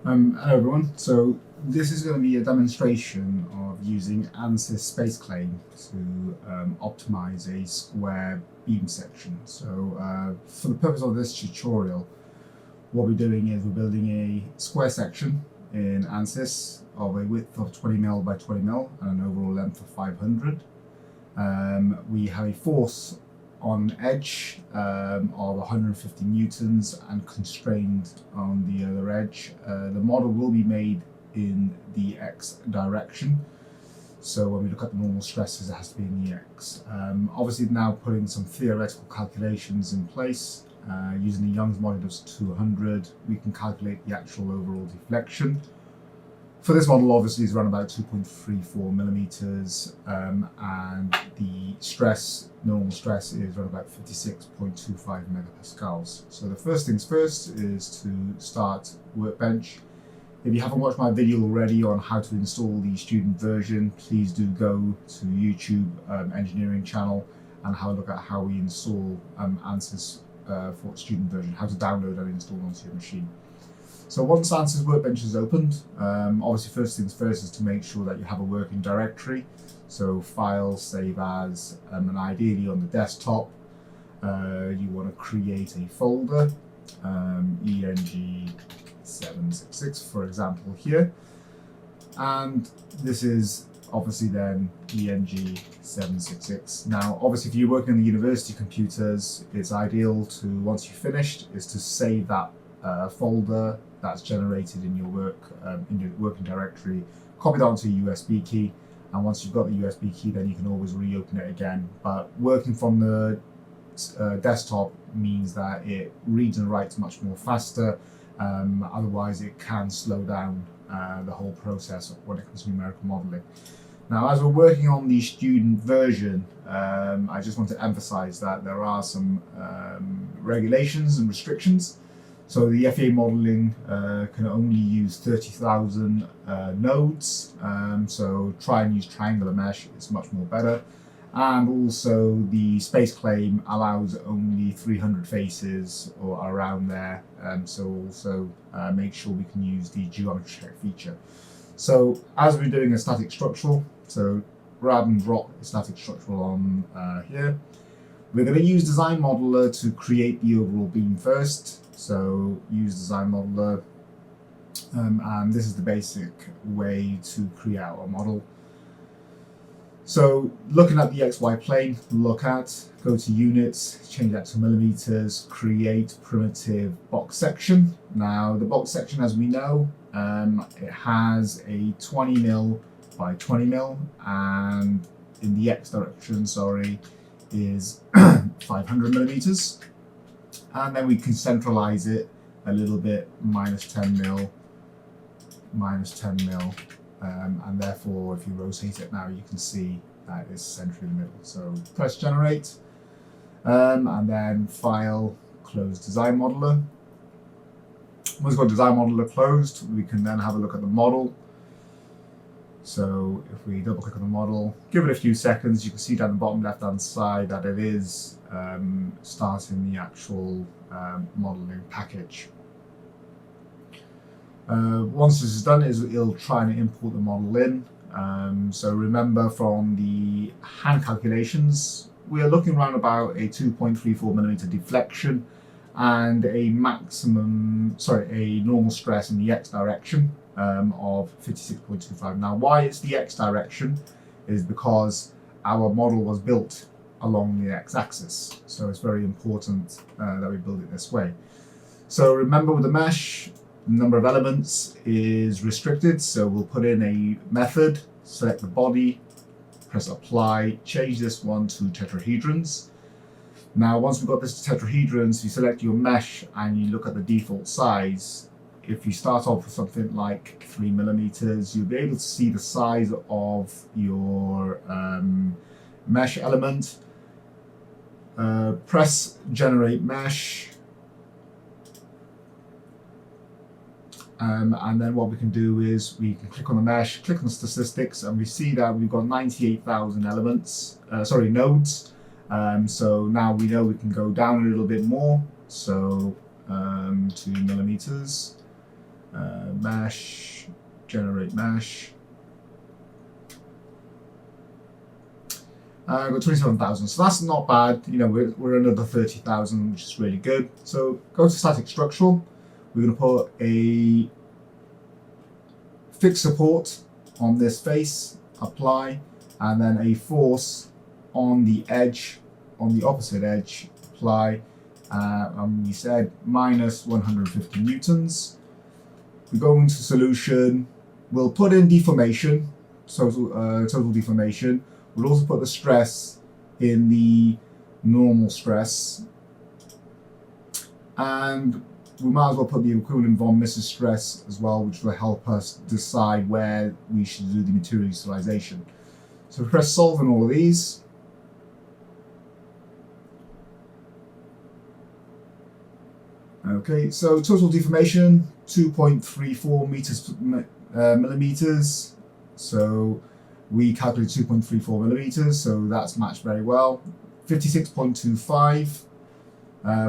Hello everyone. So this is going to be a demonstration of using ANSYS SpaceClaim to optimize a square beam section. So for the purpose of this tutorial, what we're doing is we're building a square section in ANSYS of a width of 20 mm by 20 mm and an overall length of 500. We have a force on edge of 150 newtons and constrained on the other edge. The model will be made in the X direction. So when we look at the normal stresses, it has to be in the X. Obviously now putting some theoretical calculations in place. Using the Young's modulus 200, we can calculate the actual overall deflection. For this model, obviously, is around about 2.34 millimeters, and the stress, normal stress, is around about 56.25 megapascals. So the first things first is to start Workbench. If you haven't watched my video already on how to install the student version, please do go to YouTube engineering channel and have a look at how we install ANSYS for student version, how to download and install onto your machine. So once ANSYS Workbench is opened, obviously first things first is to make sure that you have a working directory. So file, save as, and ideally on the desktop, you want to create a folder, ENG766 for example here. And this is obviously then ENG766. Now obviously if you're working on the university computers, it's ideal to, once you've finished, is to save that folder that's generated in your working directory, copy that onto a USB key, and once you've got the USB key, then you can always reopen it again. But working from the desktop means that it reads and writes much more faster. Otherwise, it can slow down the whole process when it comes to numerical modeling. Now, as we're working on the student version, I just want to emphasize that there are some regulations and restrictions. So the FEA modeling can only use 30,000 nodes, so try and use triangular mesh, it's much more better. And also the SpaceClaim allows only 300 faces or around there, so also make sure we can use the geometry check feature. So as we're doing a static structural, so rather than drop a static structural on here, we're going to use Design Modeler to create the overall beam first. So use Design Modeler, and this is the basic way to create our model. So looking at the XY plane, go to units, change that to millimeters, create primitive box section. Now the box section, as we know, it has a 20 mm by 20 mm, and in the X direction, sorry, is 500 millimeters. And then we can centralize it a little bit, minus 10 mm, and therefore if you rotate it now, you can see that it's centered in the middle. So press generate, and then file, close Design Modeler. Once we've got Design Modeler closed, we can then have a look at the model. So if we double click on the model, give it a few seconds, you can see down the bottom left hand side that it is starting the actual modeling package. Once this is done, it'll try and import the model in. So remember from the hand calculations, we are looking around about a 2.34 millimeter deflection and a normal stress in the X direction of 56.25. Now, why it's the X direction is because our model was built along the X-axis, so it's very important that we build it this way. So remember, with the mesh, the number of elements is restricted, so we'll put in a method, select the body, press apply, change this one to tetrahedrons. Now once we've got this to tetrahedrons, you select your mesh and you look at the default size. If you start off with something like 3 millimeters, you'll be able to see the size of your mesh element. Press generate mesh, and then what we can do is we can click on the mesh, click on the statistics, and we see that we've got 98,000 nodes. So now we know we can go down a little bit more, so 2 millimeters. Mesh, generate mesh. I've got 27,000, so that's not bad. You know, we're under the 30,000, which is really good. So go to static structural. We're going to put a fixed support on this face, apply, and then a force on the edge, on the opposite edge, apply. And we said minus 150 newtons. We go into solution. We'll put in deformation, total deformation. We'll also put the stress in the normal stress, and we might as well put the equivalent von Mises stress as well, which will help us decide where we should do the material utilization. So we press solve on all of these. Okay, so total deformation 2.34 millimeters. So we calculate 2.34 millimeters, so that's matched very well. 56.25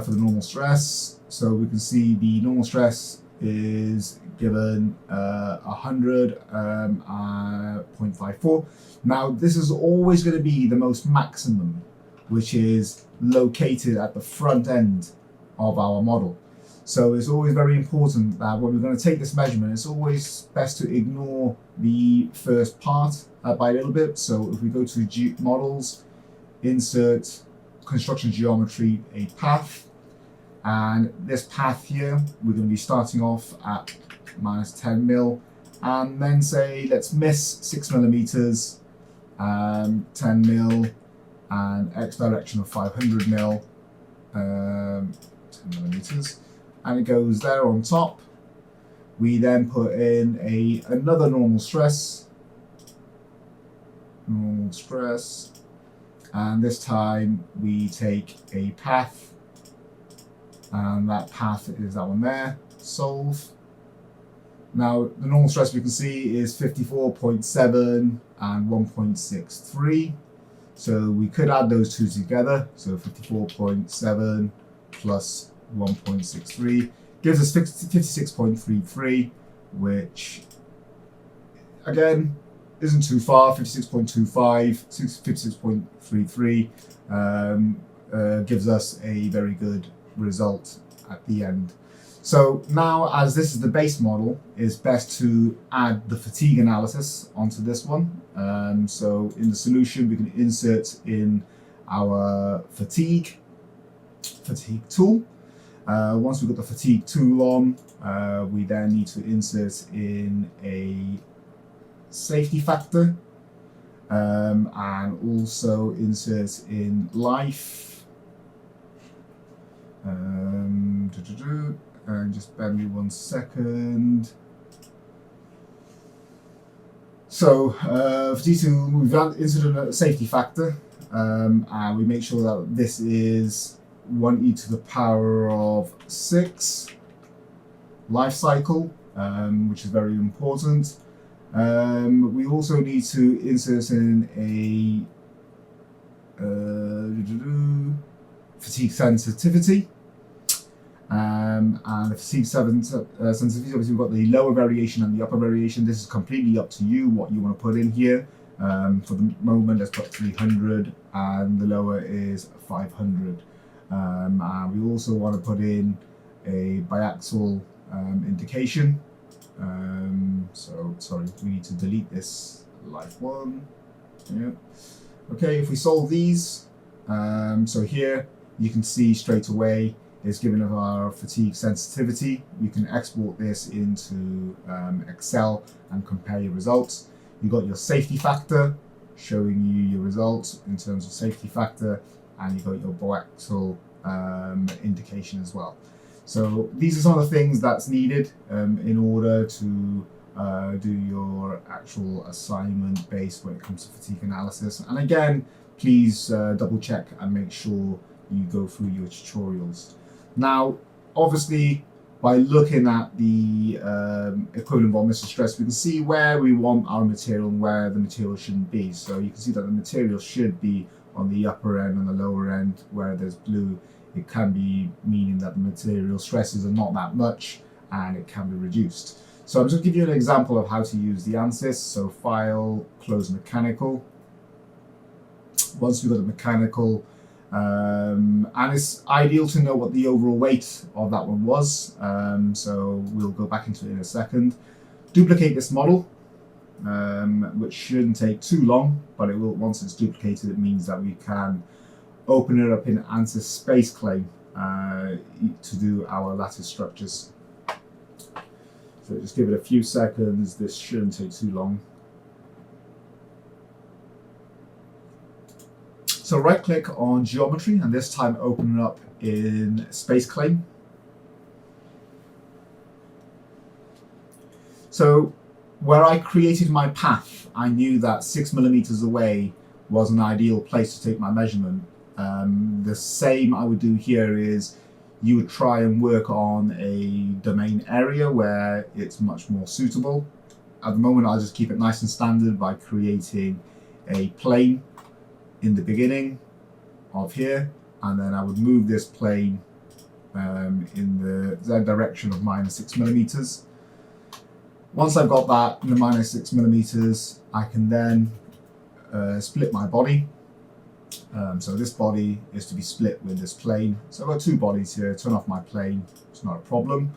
for the normal stress. So we can see the normal stress is given 100.54. Now this is always going to be the most maximum, which is located at the front end of our model. So it's always very important that when we're going to take this measurement, it's always best to ignore the first part by a little bit. So if we go to models, insert construction geometry, a path, and this path here, we're going to be starting off at minus 10 mil, and then say, let's miss 6 millimeters, 10 mil, and X direction of 500 mil, 10 millimeters. And it goes there on top. We then put in another normal stress, and this time we take a path, and that path is that one there, solve. Now the normal stress we can see is 54.7 and 1.63, so we could add those two together, so 54.7 plus 1.63 gives us 56.33, which again isn't too far. 56.25, 56.33 gives us a very good result at the end. So now, as this is the base model, it's best to add the fatigue analysis onto this one. So in the solution, we can insert in our fatigue tool. Once we've got the fatigue tool on, we then need to insert in a safety factor, and also insert in life. And just bear me 1 second. So fatigue tool, we've inserted a safety factor, and we make sure that this is 1e to the power of 6 life cycle, which is very important. We also need to insert in a fatigue sensitivity, and the fatigue sensitivity, obviously we've got the lower variation and the upper variation. This is completely up to you what you want to put in here. For the moment, let's put 300, and the lower is 500. And we also want to put in a biaxial indication. So sorry, we need to delete this life one. Yeah. Okay, if we solve these, so here you can see straight away it's given of our fatigue sensitivity. You can export this into Excel and compare your results. You've got your safety factor showing you your results in terms of safety factor, and you've got your biaxial indication as well. So these are some of the things that's needed in order to do your actual assignment based when it comes to fatigue analysis. And again, please double check and make sure you go through your tutorials. Now, obviously, by looking at the equivalent von Mises stress, we can see where we want our material and where the material shouldn't be. So you can see that the material should be on the upper end and the lower end. Where there's blue, it can be meaning that the material stresses are not that much, and it can be reduced. So I'm just going to give you an example of how to use the ANSYS. So File, close Mechanical. Once we've got the mechanical, and it's ideal to know what the overall weight of that one was. So we'll go back into it in a second. Duplicate this model, which shouldn't take too long, but it will. Once it's duplicated, it means that we can open it up in ANSYS SpaceClaim to do our lattice structures. So just give it a few seconds. This shouldn't take too long. So right click on geometry, and this time open it up in SpaceClaim. So where I created my path, I knew that 6 millimeters away was an ideal place to take my measurement. The same I would do here is you would try and work on a domain area where it's much more suitable. At the moment, I'll just keep it nice and standard by creating a plane in the beginning of here, and then I would move this plane in the Z direction of -6 millimeters. Once I've got that in the -6 millimeters, I can then split my body. So this body is to be split with this plane. So I've got two bodies here. Turn off my plane, it's not a problem.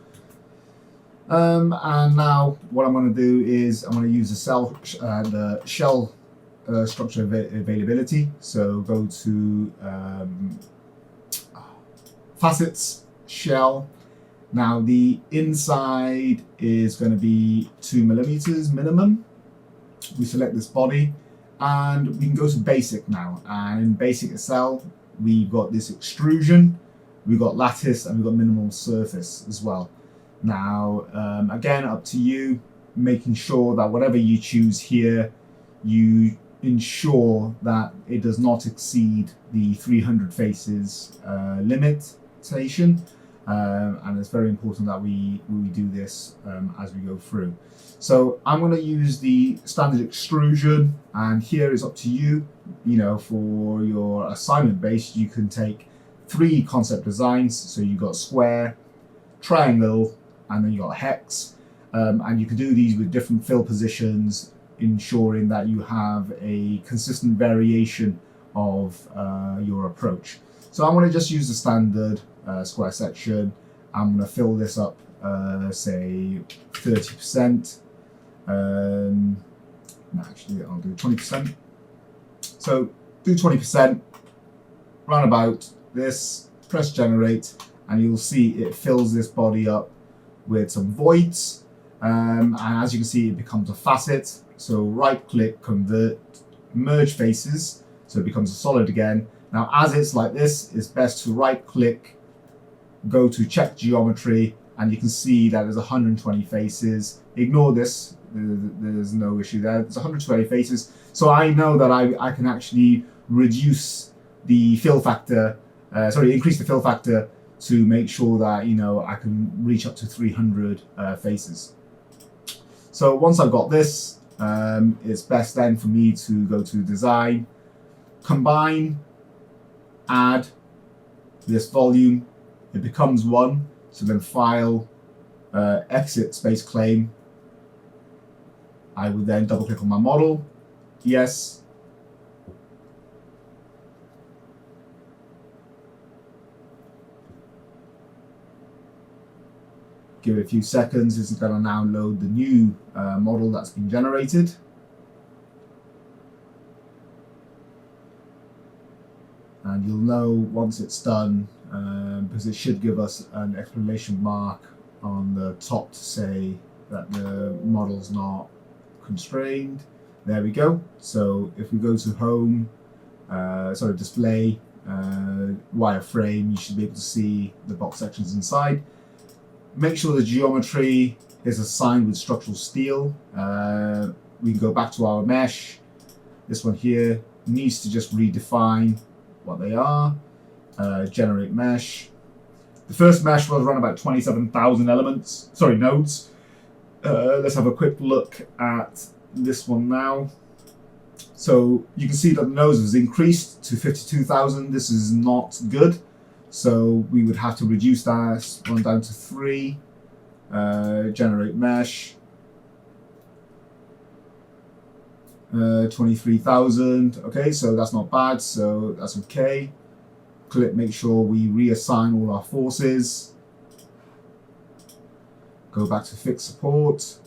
And now what I'm going to do is I'm going to use the shell structure availability. So go to facets, shell. Now the inside is going to be 2 millimeters minimum. We select this body, and we can go to basic now. And in basic itself, we've got this extrusion, we've got lattice, and we've got minimal surface as well. Now, again, up to you, making sure that whatever you choose here, you ensure that it does not exceed the 300 faces limitation. And it's very important that we do this as we go through. So I'm going to use the standard extrusion, and here is up to you. You know, for your assignment base, you can take 3 concept designs. So you've got square, triangle, and then you got hex. And you can do these with different fill positions, ensuring that you have a consistent variation of your approach. So I'm going to just use the standard square section. I'm going to fill this up, say 30%. No, actually, I'll do 20%. So do 20%, round about this, press generate, and you'll see it fills this body up with some voids. And as you can see, it becomes a facet. So right click, convert, merge faces, so it becomes a solid again. Now, as it's like this, it's best to right click, go to check geometry, and you can see that there's 120 faces. Ignore this, there's no issue there. There's 120 faces. So I know that I can actually reduce the fill factor, increase the fill factor to make sure that, you know, I can reach up to 300 faces. So once I've got this, it's best then for me to go to design, combine, add this volume, it becomes 1. So then file, exit SpaceClaim. I would then double click on my model, yes. Give it a few seconds. This is going to now load the new model that's been generated. And you'll know once it's done, because it should give us an exclamation mark on the top to say that the model's not constrained. There we go. So if we go to home, display, wireframe, you should be able to see the box sections inside. Make sure the geometry is assigned with structural steel. We can go back to our mesh. This one here needs to just redefine what they are. Generate mesh. The first mesh was around about 27,000 nodes. Let's have a quick look at this one now. So you can see that the nodes has increased to 52,000. This is not good. So we would have to reduce that one down to 3. generate mesh. 23,000. Okay, so that's not bad, so that's okay. Click, make sure we reassign all our forces. Go back to fix support.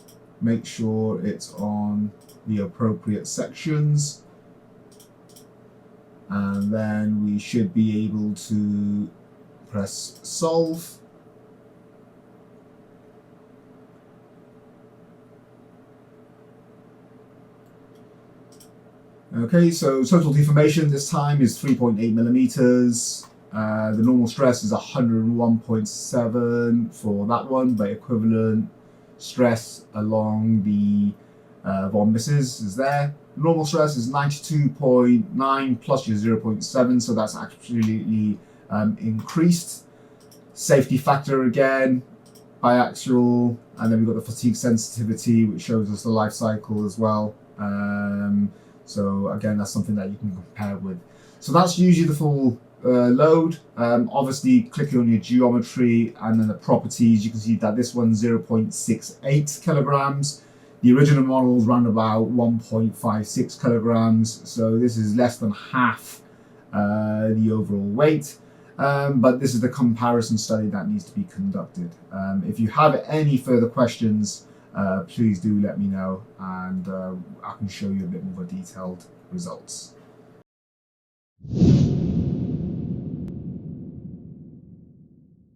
Make sure it's on the appropriate sections. And then we should be able to press solve. Okay, so total deformation this time is 3.8 millimeters. The normal stress is 101.7 for that one, but equivalent stress along the von Misses is there. Normal stress is 92.9 plus your 0.7, so that's actually increased. Safety factor again, biaxial, and then we've got the fatigue sensitivity, which shows us the life cycle as well. So again, that's something that you can compare with. So that's usually the full load. Obviously, clicking on your geometry and then the properties, you can see that this one's 0.68 kilograms. The original model is around about 1.56 kilograms. So this is less than half the overall weight. But this is the comparison study that needs to be conducted. If you have any further questions, please do let me know, and I can show you a bit more detailed results.